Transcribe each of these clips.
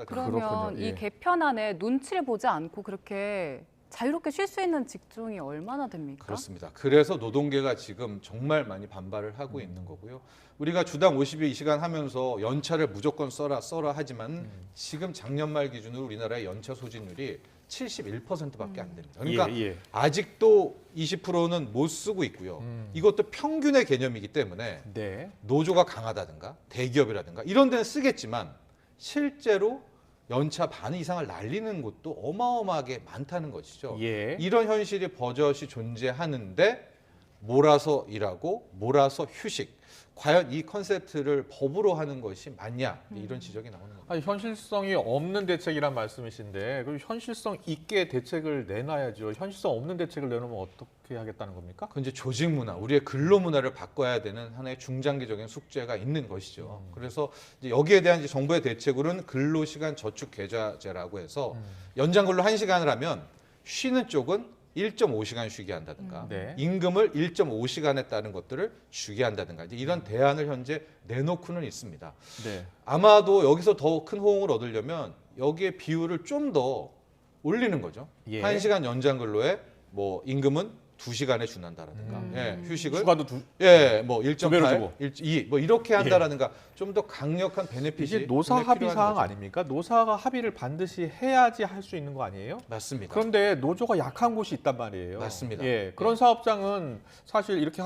문제가 그러면 됩니다. 이 개편안에 눈치를 보지 않고 그렇게 자유롭게 쉴 수 있는 직종이 얼마나 됩니까? 그렇습니다. 그래서 노동계가 지금 정말 많이 반발을 하고 있는 거고요. 우리가 주당 52시간 하면서 연차를 무조건 써라 하지만 지금 작년 말 기준으로 우리나라의 연차 소진율이 71%밖에 안 됩니다. 그러니까 아직도 20%는 못 쓰고 있고요. 이것도 평균의 개념이기 때문에 네. 노조가 강하다든가 대기업이라든가 이런 데는 쓰겠지만 실제로 연차 반 이상을 날리는 곳도 어마어마하게 많다는 것이죠. 예. 이런 현실이 버젓이 존재하는데 몰아서 일하고 몰아서 휴식. 과연 이 컨셉트를 법으로 하는 것이 맞냐 이런 지적이 나오는 겁니다. 아니, 현실성이 없는 대책이란 말씀이신데 그럼 현실성 있게 대책을 내놔야죠. 현실성 없는 대책을 내놓으면 어떻게 하겠다는 겁니까? 그 이제 조직 문화, 우리의 근로 문화를 바꿔야 되는 하나의 중장기적인 숙제가 있는 것이죠. 그래서 이제 여기에 대한 이제 정부의 대책으로는 근로시간 저축 계좌제라고 해서 연장 근로 1시간을 하면 쉬는 쪽은 1.5시간 쉬게 한다든가 네. 임금을 1.5시간에 따른 것들을 주게 한다든가 이제 이런 대안을 현재 내놓고는 있습니다. 네. 아마도 여기서 더 큰 호응을 얻으려면 여기에 비율을 좀 더 올리는 거죠. 예. 1시간 연장 근로에 뭐 임금은 2시간에 준한다라든가 휴식을 휴가도 뭐 배로 1.8, 주고. 2 뭐 이렇게 한다라든가 좀 더 강력한 베네핏이 이게 노사 분명히 합의 필요한 사항 거죠. 아닙니까? 노사가 합의를 반드시 해야지 할 수 있는 거 아니에요? 맞습니다. 그런데 노조가 약한 곳이 있단 말이에요. 맞습니다. 예, 그런 사업장은 사실 이렇게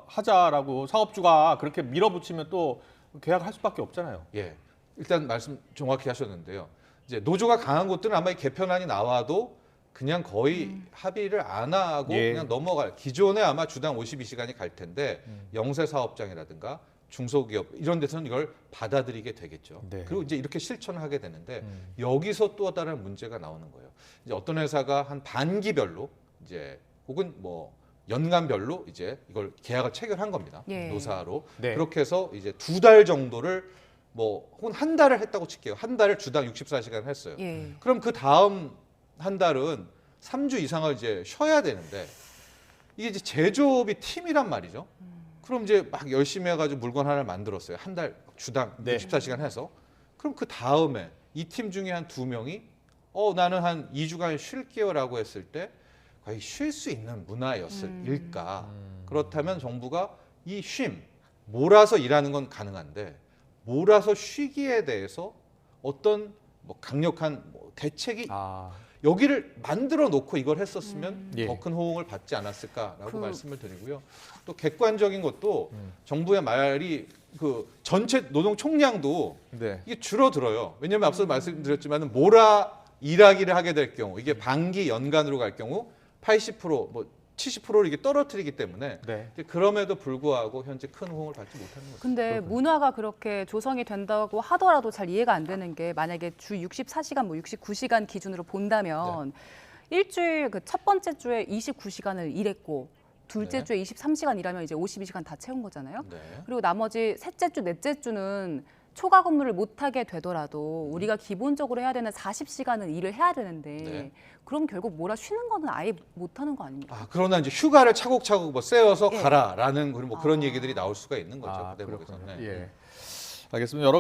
하자라고 사업주가 그렇게 밀어붙이면 또 계약할 수밖에 없잖아요. 예, 일단 말씀 정확히 하셨는데요. 이제 노조가 강한 곳들은 아마 이 개편안이 나와도 그냥 거의 합의를 안 하고 예. 그냥 넘어갈 기존에 아마 주당 52시간이 갈 텐데 영세 사업장이라든가 중소기업 이런 데서는 이걸 받아들이게 되겠죠. 네. 그리고 이제 이렇게 실천을 하게 되는데 여기서 또 다른 문제가 나오는 거예요. 이제 어떤 회사가 한 반기별로 이제 혹은 뭐 연간별로 이제 이걸 계약을 체결한 겁니다. 예. 노사로. 네. 그렇게 해서 이제 2달 정도를 뭐 혹은 한 달을 했다고 칠게요. 한 달을 주당 64시간 했어요. 예. 그럼 그 다음 한 달은 3주 이상을 이제 쉬어야 되는데 이게 이제 제조업이 팀이란 말이죠. 그럼 이제 막 열심히 해가지고 물건 하나를 만들었어요. 한 달 주당 네. 64시간 해서. 그럼 그 다음에 이 팀 중에 한 2명이 나는 한 2주간 쉴게요라고 했을 때 과연 쉴 수 있는 문화였을까? 그렇다면 정부가 이 쉼, 몰아서 일하는 건 가능한데 몰아서 쉬기에 대해서 어떤 뭐 강력한 뭐 대책이 여기를 만들어 놓고 이걸 했었으면 예. 더 큰 호응을 받지 않았을까라고 그- 말씀을 드리고요. 또 객관적인 것도 정부의 말이 그 전체 노동 총량도 네. 이게 줄어들어요. 왜냐하면 앞서 말씀드렸지만 몰아 일하기를 하게 될 경우 이게 반기 연간으로 갈 경우 80%뭐 70%를 이게 떨어뜨리기 때문에 네. 그럼에도 불구하고 현재 큰 호응을 받지 못하는 거죠. 근데 문화가 그렇게 조성이 된다고 하더라도 잘 이해가 안 되는 게 만약에 주 64시간, 뭐 69시간 기준으로 본다면 일주일 그 첫 번째 주에 29시간을 일했고 둘째 네. 주에 23시간 일하면 이제 52시간 다 채운 거잖아요. 네. 그리고 나머지 셋째 주, 넷째 주는 초과 근무를 못 하게 되더라도 우리가 기본적으로 해야 되는 40시간은 일을 해야 되는데 네. 그럼 결국 몰아 쉬는 거는 아예 못 하는 거 아닙니까? 그러나 이제 휴가를 차곡차곡 뭐 세워서 예. 가라라는 뭐 그런 얘기들이 나올 수가 있는 거죠. 아, 그 대목에서는. 그렇군요. 네. 예. 알겠습니다. 여러